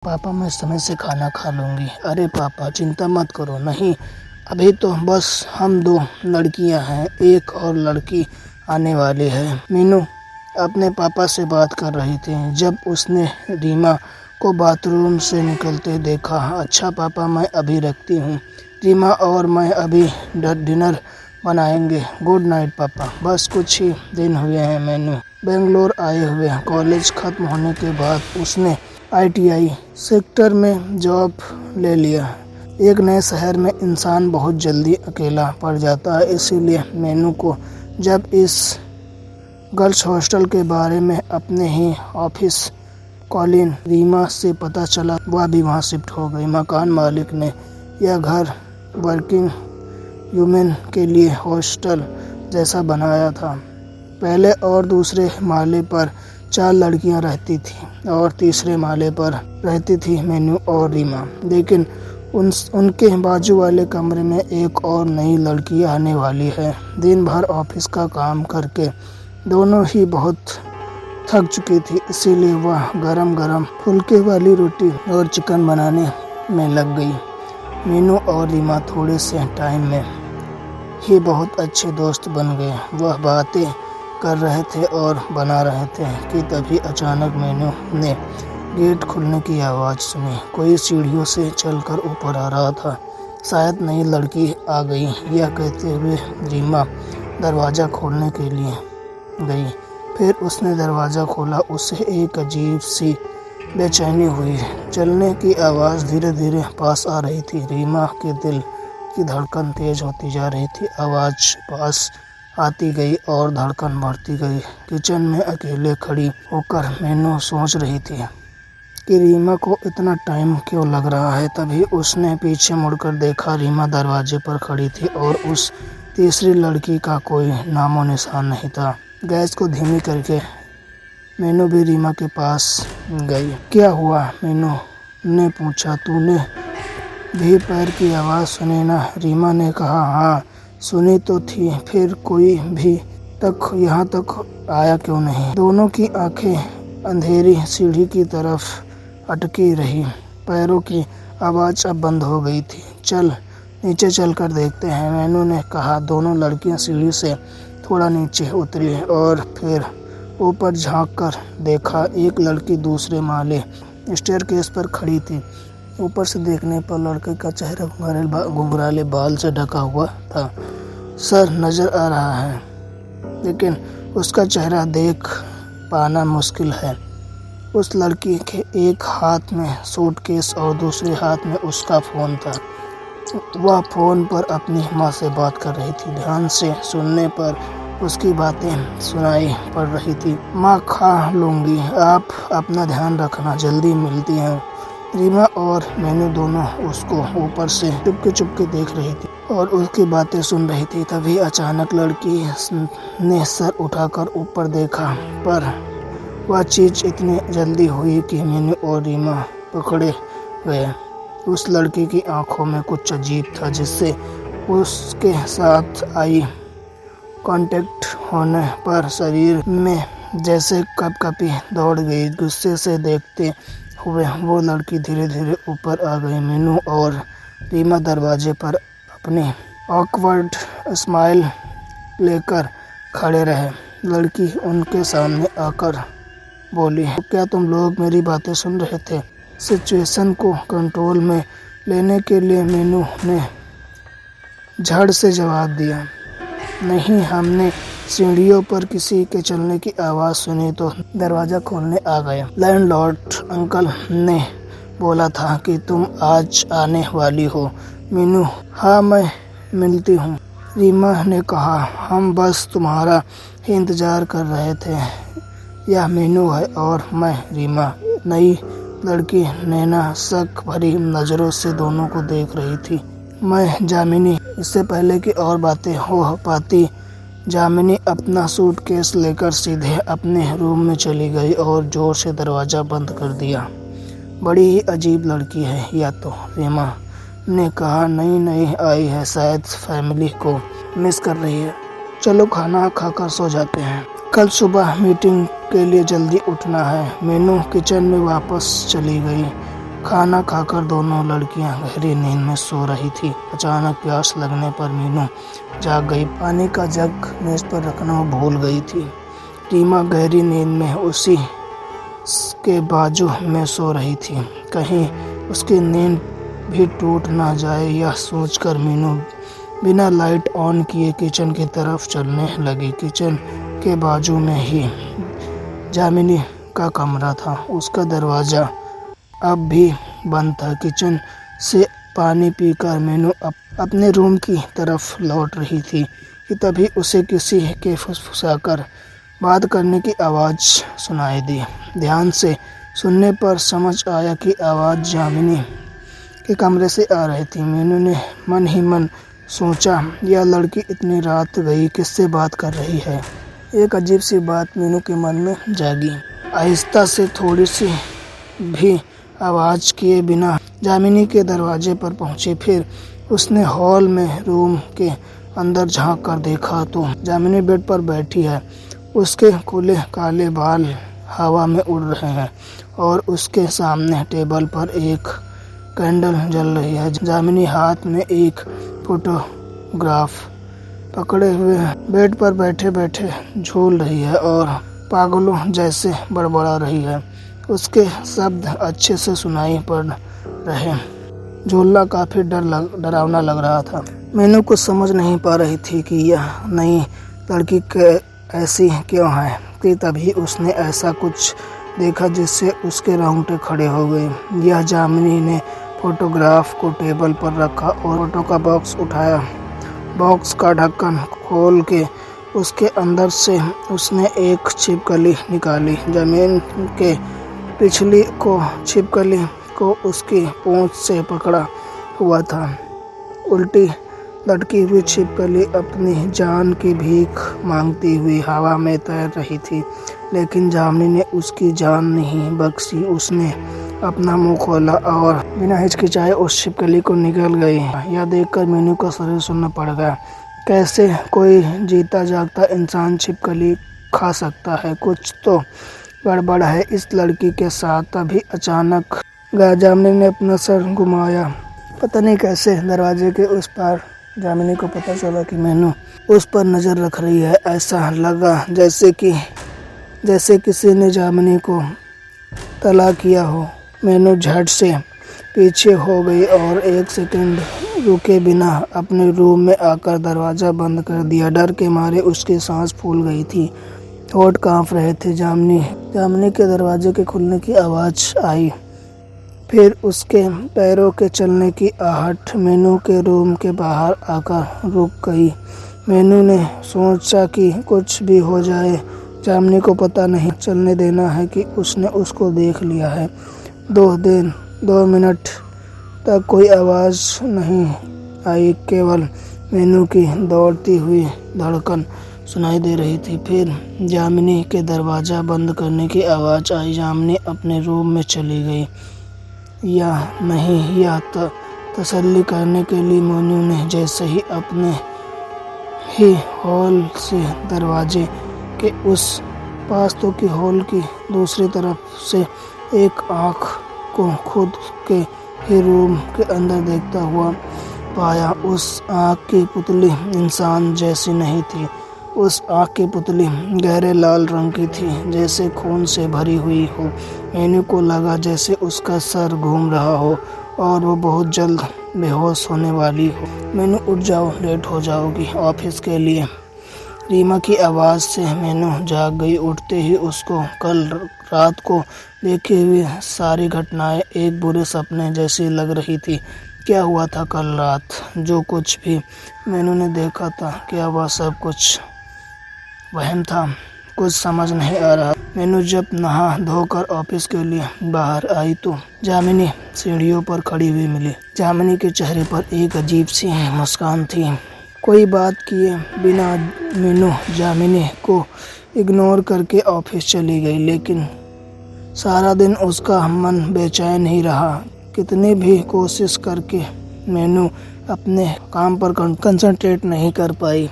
पापा मैं समय से खाना खा लूँगी। अरे पापा चिंता मत करो। नहीं, अभी तो बस हम दो लड़कियां हैं, एक और लड़की आने वाली है। मीनू अपने पापा से बात कर रही थी जब उसने रीमा को बाथरूम से निकलते देखा। अच्छा पापा मैं अभी रखती हूँ, रीमा और मैं अभी डिनर बनाएंगे। गुड नाइट पापा। बस कुछ ही दिन हुए हैं मीनू बेंगलोर आए हुए। कॉलेज खत्म होने के बाद उसने ITI सेक्टर में जॉब ले लिया। एक नए शहर में इंसान बहुत जल्दी अकेला पड़ जाता है, इसीलिए मीनू को जब इस गर्ल्स हॉस्टल के बारे में अपने ही ऑफिस कॉलिन रीमा से पता चला, वह भी वहाँ शिफ्ट हो गई। मकान मालिक ने यह घर वर्किंग वुमेन के लिए हॉस्टल जैसा बनाया था। पहले और दूसरे माले पर 4 लड़कियां रहती थीं और तीसरे माले पर रहती थी मीनू और रीमा। लेकिन उनके बाजू वाले कमरे में एक और नई लड़की आने वाली है। दिन भर ऑफिस का काम करके दोनों ही बहुत थक चुकी थी, इसीलिए वह गरम गरम फुलके वाली रोटी और चिकन बनाने में लग गई। मीनू और रीमा थोड़े से टाइम में ही बहुत अच्छे दोस्त बन गए। वह बातें कर रहे थे और बना रहे थे कि तभी अचानक मीनू ने गेट खुलने की आवाज़ सुनी। कोई सीढ़ियों से चलकर ऊपर आ रहा था। शायद नई लड़की आ गई, यह कहते हुए रीमा दरवाज़ा खोलने के लिए गई। फिर उसने दरवाज़ा खोला। उसे एक अजीब सी बेचैनी हुई। चलने की आवाज़ धीरे धीरे पास आ रही थी। रीमा के दिल की धड़कन तेज होती जा रही थी। आवाज़ पास आती गई और धड़कन बढ़ती गई। किचन में अकेले खड़ी होकर मीनू सोच रही थी कि रीमा को इतना टाइम क्यों लग रहा है। तभी उसने पीछे मुड़कर देखा, रीमा दरवाजे पर खड़ी थी और उस तीसरी लड़की का कोई नामो निशान नहीं था। गैस को धीमी करके मीनू भी रीमा के पास गई। क्या हुआ? मीनू ने पूछा। तूने भी पैर की आवाज़ सुनी ना? रीमा ने कहा। हाँ सुनी तो थी, फिर कोई भी तक यहाँ तक आया क्यों नहीं? दोनों की आंखें अंधेरी सीढ़ी की तरफ अटकी रही। पैरों की आवाज़ अब बंद हो गई थी। चल नीचे चलकर देखते हैं, मीनू ने कहा। दोनों लड़कियां सीढ़ी से थोड़ा नीचे उतरी और फिर ऊपर झांक कर देखा। एक लड़की दूसरे माले स्टेयरकेस पर खड़ी थी। ऊपर से देखने पर लड़के का चेहरा घुंघराले बाल से ढका हुआ था। सर नजर आ रहा है, लेकिन उसका चेहरा देख पाना मुश्किल है। उस लड़की के एक हाथ में सूटकेस और दूसरे हाथ में उसका फ़ोन था। वह फ़ोन पर अपनी माँ से बात कर रही थी। ध्यान से सुनने पर उसकी बातें सुनाई पड़ रही थी। माँ खा लूँगी, आप अपना ध्यान रखना, जल्दी मिलती हैं। रीमा और मीनू दोनों उसको ऊपर से चुपके देख रही थी और उसकी बातें सुन रही थी। तभी अचानक लड़की ने सर उठाकर ऊपर देखा, पर वह चीज़ इतनी जल्दी हुई कि मीनू और रीमा पकड़े गए। उस लड़की की आंखों में कुछ अजीब था, जिससे उसके साथ आई कांटेक्ट होने पर शरीर में जैसे कपकपी दौड़ गई। गुस्से से देखते हुए वो लड़की धीरे धीरे ऊपर आ गई। मीनू और रीमा दरवाजे पर अपनी ऑकवर्ड स्माइल लेकर खड़े रहे। लड़की उनके सामने आकर बोली, क्या तुम लोग मेरी बातें सुन रहे थे? सिचुएशन को कंट्रोल में लेने के लिए मीनू ने झट से जवाब दिया। नहीं, हमने सीढ़ियों पर किसी के चलने की आवाज़ सुनी तो दरवाज़ा खोलने आ गए। लैंडलॉर्ड अंकल ने बोला था कि तुम आज आने वाली हो। मीनू, हाँ मैं मिलती हूँ, रीमा ने कहा। हम बस तुम्हारा ही इंतज़ार कर रहे थे। यह मीनू है और मैं रीमा। नई लड़की नैना शक भरी नज़रों से दोनों को देख रही थी। मैं जामिनी। इससे पहले कि और बातें हो पाती, जामिनी अपना सूटकेस लेकर सीधे अपने रूम में चली गई और ज़ोर से दरवाज़ा बंद कर दिया। बड़ी ही अजीब लड़की है या तो, रीमा ने कहा। नई आई है, शायद फैमिली को मिस कर रही है। चलो खाना खाकर सो जाते हैं, कल सुबह मीटिंग के लिए जल्दी उठना है। मीनू किचन में वापस चली गई। खाना खाकर दोनों लड़कियां गहरी नींद में सो रही थी। अचानक प्यास लगने पर मीनू जाग गई। पानी का जग मेज पर रखना भूल गई थी। रीमा गहरी नींद में उसी के बाजू में सो रही थी। कहीं उसकी नींद भी टूट ना जाए, यह सोचकर मीनू बिना लाइट ऑन किए किचन की तरफ चलने लगी। किचन के बाजू में ही जामिनी का कमरा था। उसका दरवाज़ा अब भी बंद था। किचन से पानी पीकर मीनू अपने रूम की तरफ लौट रही थी कि तभी उसे किसी के फुसफुसाकर बात करने की आवाज़ सुनाई दी। ध्यान से सुनने पर समझ आया कि आवाज़ जामिनी के कमरे से आ रही थी। मीनू ने मन ही मन सोचा, यह लड़की इतनी रात गई किससे बात कर रही है। एक अजीब सी बात मीनू के मन में जागी। आहिस्ता से थोड़ी सी भी आवाज़ किए बिना जामिनी के दरवाजे पर पहुंची। फिर उसने हॉल में रूम के अंदर झांक कर देखा तो जामिनी बेड पर बैठी है। उसके खुले काले बाल हवा में उड़ रहे हैं और उसके सामने टेबल पर एक कैंडल जल रही है। जामिनी हाथ में एक फोटोग्राफ पकड़े हुए बेड पर बैठे बैठे झूल रही है और पागलों जैसे बड़बड़ा रही है। उसके शब्द अच्छे से सुनाई पड़ रहे। झूलना काफ़ी डरावना लग रहा था। मीनू कुछ समझ नहीं पा रही थी कि यह नई लड़की ऐसी क्यों है कि तभी उसने ऐसा कुछ देखा जिससे उसके रोंगटे खड़े हो गए। यह जामिनी ने फोटोग्राफ को टेबल पर रखा और फोटो का बॉक्स उठाया। बॉक्स का ढक्कन खोल के उसके अंदर से उसने एक छिपकली निकाली। जमीन के पिछली को छिपकली को उसकी पूंछ से पकड़ा हुआ था। उल्टी लटकी हुई छिपकली अपनी जान की भीख मांगती हुई हवा में तैर रही थी, लेकिन जामिनी ने उसकी जान नहीं बख्शी। उसने अपना मुंह खोला और बिना हिचकिचाए उस छिपकली को निगल गई। यह देखकर मीनू का शरीर सुन्न पड़ गया। कैसे कोई जीता जागता इंसान छिपकली खा सकता है? कुछ तो गड़बड़ है इस लड़की के साथ। तभी अचानक जामिनी ने अपना सर घुमाया। पता नहीं कैसे दरवाजे के उस पार जामिनी को पता चला कि मीनू उस पर नज़र रख रही है। ऐसा लगा जैसे किसी ने जामिनी को तला किया हो। मीनू झट से पीछे हो गई और एक सेकंड रुके बिना अपने रूम में आकर दरवाज़ा बंद कर दिया। डर के मारे उसकी सांस फूल गई थी, होंठ कांप रहे थे। जामिनी के दरवाजे के खुलने की आवाज़ आई, फिर उसके पैरों के चलने की आहट मीनू के रूम के बाहर आकर रुक गई। मीनू ने सोचा कि कुछ भी हो जाए जामिनी को पता नहीं चलने देना है कि उसने उसको देख लिया है। 2 मिनट तक कोई आवाज़ नहीं आई, केवल मीनू की दौड़ती हुई धड़कन सुनाई दे रही थी। फिर जामिनी के दरवाज़ा बंद करने की आवाज़ आई। जामिनी अपने रूम में चली गई। या नहीं, यह तसल्ली करने के लिए मीनू ने जैसे ही अपने ही हॉल से दरवाजे के उस पास तो कि हॉल की दूसरी तरफ से एक आँख को खुद के ही रूम के अंदर देखता हुआ पाया। उस आँख की पुतली इंसान जैसी नहीं थी। उस आँख की पुतली गहरे लाल रंग की थी, जैसे खून से भरी हुई हो। मीनू को लगा जैसे उसका सर घूम रहा हो और वो बहुत जल्द बेहोश होने वाली हो। मीनू उठ जाओ, लेट हो जाओगी ऑफिस के लिए। रीमा की आवाज़ से मीनू जाग गई। उठते ही उसको कल रात को देखी हुई सारी घटनाएं एक बुरे सपने जैसी लग रही थी। क्या हुआ था कल रात? जो कुछ भी मीनू ने देखा था, क्या वह सब कुछ वहम था? कुछ समझ नहीं आ रहा। मीनू जब नहा धोकर ऑफिस के लिए बाहर आई तो जामिनी सीढ़ियों पर खड़ी हुई मिली। जामिनी के चेहरे पर एक अजीब सी मुस्कान थी। कोई बात किए बिना मीनू जामिनी को इग्नोर करके ऑफिस चली गई, लेकिन सारा दिन उसका मन बेचैन ही रहा। कितनी भी कोशिश करके मीनू अपने काम पर कंसंट्रेट नहीं कर पाई।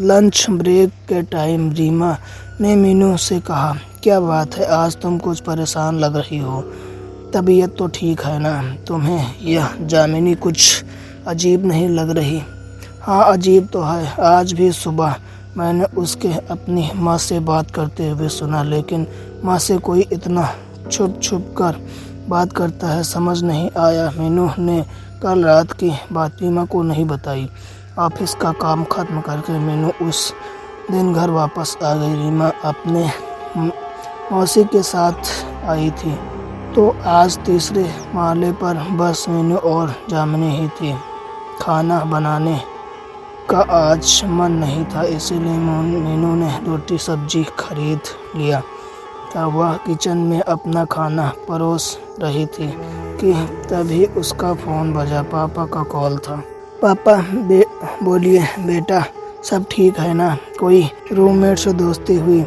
लंच ब्रेक के टाइम रीमा ने मीनू से कहा, क्या बात है, आज तुम कुछ परेशान लग रही हो? तबीयत तो ठीक है ना? तुम्हें यह जामिनी कुछ अजीब नहीं लग रही? हाँ, अजीब तो है। आज भी सुबह मैंने उसके अपनी माँ से बात करते हुए सुना, लेकिन माँ से कोई इतना छुप छुप कर बात करता है, समझ नहीं आया। मीनू ने कल रात की बात रीमा को नहीं बताई। ऑफिस का काम खत्म करके मीनू उस दिन घर वापस आ गई। रीमा अपने मौसी के साथ आई थी, तो आज तीसरे माले पर बस मीनू और जामिनी ही थी। खाना बनाने का आज मन नहीं था, इसीलिए मीनू ने रोटी सब्जी खरीद लिया था। वह किचन में अपना खाना परोस रही थी कि तभी उसका फ़ोन बजा। पापा का कॉल था। पापा बोलिए बेटा, सब ठीक है ना? कोई रूममेट से दोस्ती हुई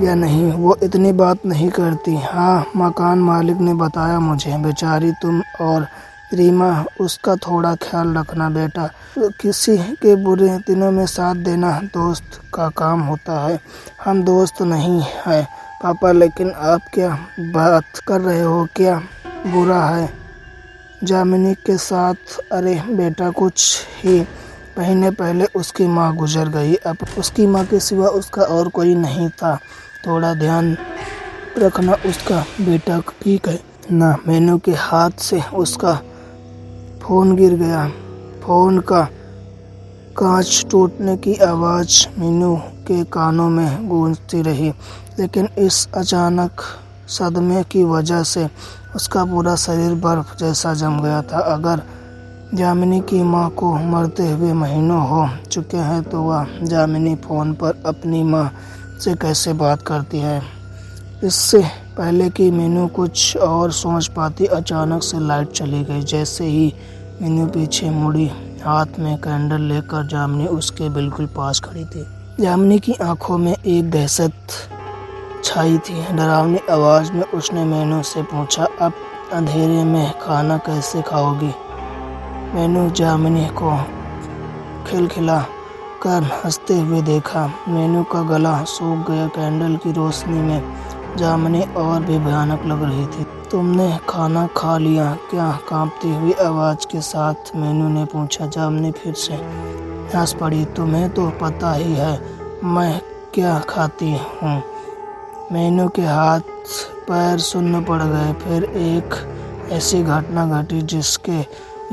या नहीं? वो इतनी बात नहीं करती। हाँ, मकान मालिक ने बताया मुझे। बेचारी तुम और रीमा, उसका थोड़ा ख्याल रखना बेटा। किसी के बुरे दिनों में साथ देना दोस्त का काम होता है। हम दोस्त नहीं हैं पापा, लेकिन आप क्या बात कर रहे हो? क्या बुरा है जामिनी के साथ? अरे बेटा, कुछ ही महीने पहले उसकी माँ गुजर गई। अब उसकी माँ के सिवा उसका और कोई नहीं था। थोड़ा ध्यान रखना उसका बेटा, ठीक है ना? मीनू के हाथ से उसका फ़ोन गिर गया। फ़ोन का कांच टूटने की आवाज़ मीनू के कानों में गूंजती रही, लेकिन इस अचानक सदमे की वजह से उसका पूरा शरीर बर्फ जैसा जम गया था। अगर जामिनी की माँ को मरते हुए महीनों हो चुके हैं, तो वह जामिनी फ़ोन पर अपनी माँ से कैसे बात करती है? इससे पहले कि मीनू कुछ और सोच पाती, अचानक से लाइट चली गई। जैसे ही मीनू पीछे मुड़ी, हाथ में कैंडल लेकर जामिनी उसके बिल्कुल पास खड़ी थी। जामिनी की आंखों में एक दहशत छाई थी। डरावनी आवाज़ में उसने मीनू से पूछा, अब अंधेरे में खाना कैसे खाओगी? मीनू जामिनी को खिलखिला कर हंसते हुए देखा। मीनू का गला सूख गया। कैंडल की रोशनी में जामिनी और भी भयानक लग रही थी। तुमने खाना खा लिया क्या? कांपती हुई आवाज़ के साथ मीनू ने पूछा। जामिनी फिर से हंस पड़ी। तुम्हें तो पता ही है मैं क्या खाती हूँ। मीनू के हाथ पैर सुन्न पड़ गए। फिर एक ऐसी घटना घटी जिसके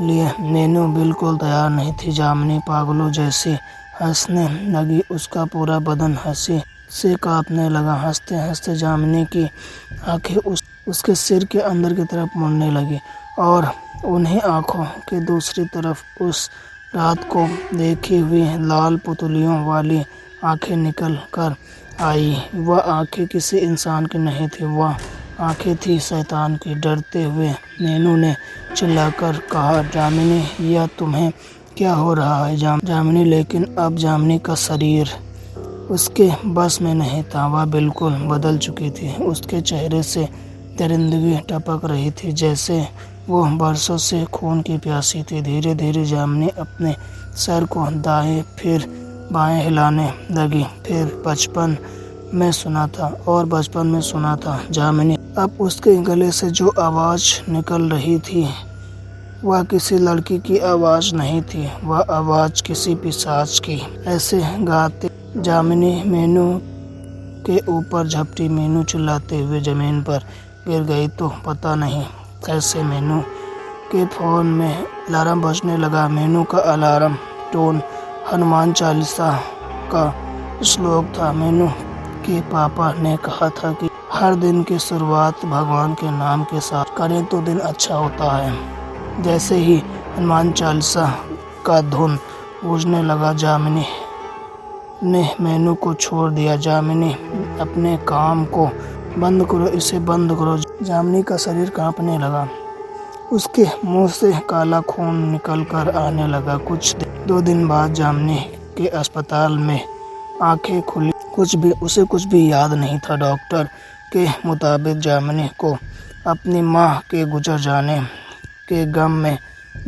लिए मीनू बिल्कुल तैयार नहीं थी। जामिनी पागलों जैसी हंसने लगी। उसका पूरा बदन हंसी से कांपने लगा। हंसते हंसते जामिनी की आंखें उसके सिर के अंदर की तरफ मुड़ने लगी, और उन्हीं आंखों के दूसरी तरफ उस रात को देखी हुई लाल पुतलियों वाली आंखें निकल कर आई। वह आंखें किसी इंसान की नहीं थी, वह आंखें थी शैतान की। डरते हुए मीनू ने चिल्लाकर कहा, जामिनी, यह तुम्हें क्या हो रहा है? जामिनी, लेकिन अब जामिनी का शरीर उसके बस में नहीं था। वह बिल्कुल बदल चुकी थी। उसके चेहरे से दरिंदगी टपक रही थी, जैसे वो बरसों से खून की प्यासी थी। धीरे धीरे जामिनी अपने सर को दाएं फिर बाएं हिलाने लगी। फिर बचपन में सुना था जामिनी। अब उसके गले से जो आवाज़ निकल रही थी, वह किसी लड़की की आवाज़ नहीं थी, वह आवाज़ किसी पिशाच की। ऐसे गाते जामिनी मीनू के ऊपर झपटी। मीनू चिल्लाते हुए ज़मीन पर गिर गई। तो पता नहीं कैसे मीनू के फ़ोन में अलार्म बजने लगा। मीनू का अलार्म टोन हनुमान चालीसा का श्लोक था। मीनू के पापा ने कहा था कि हर दिन की शुरुआत भगवान के नाम के साथ करें तो दिन अच्छा होता है। जैसे ही हनुमान चालीसा का धुन गूंजने लगा, जामिनी ने मीनू को छोड़ दिया। जामिनी, अपने काम को बंद करो, इसे बंद करो। जामिनी का शरीर कांपने लगा। उसके मुंह से काला खून निकल कर आने लगा। 2 दिन बाद जामिनी के अस्पताल में आंखें खुली। उसे कुछ भी याद नहीं था। डॉक्टर के मुताबिक जामिनी को अपनी माँ के गुजर जाने के गम में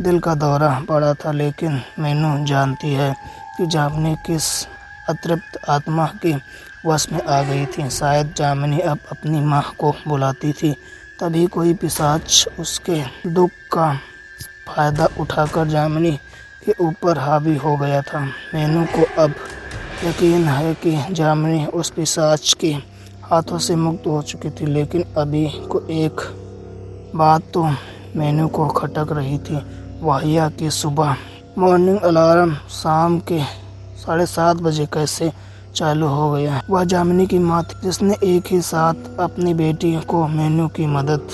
दिल का दौरा पड़ा था, लेकिन मीनू जानती है कि जामिनी किस अतृप्त आत्मा के वश में आ गई थी। शायद जामिनी अब अपनी माँ को बुलाती थी, तभी कोई पिशाच उसके दुख का फायदा उठाकर जामिनी के ऊपर हावी हो गया था। मीनू को अब यकीन है कि जामिनी उस पिशाच के हाथों से मुक्त हो चुकी थी, लेकिन अभी को एक बात तो मीनू को खटक रही थी। वाहिया की सुबह मॉर्निंग अलार्म शाम के 7:30 बजे कैसे चालू हो गया। वह जामिनी की माँ थी जिसने एक ही साथ अपनी बेटी को मीनू की मदद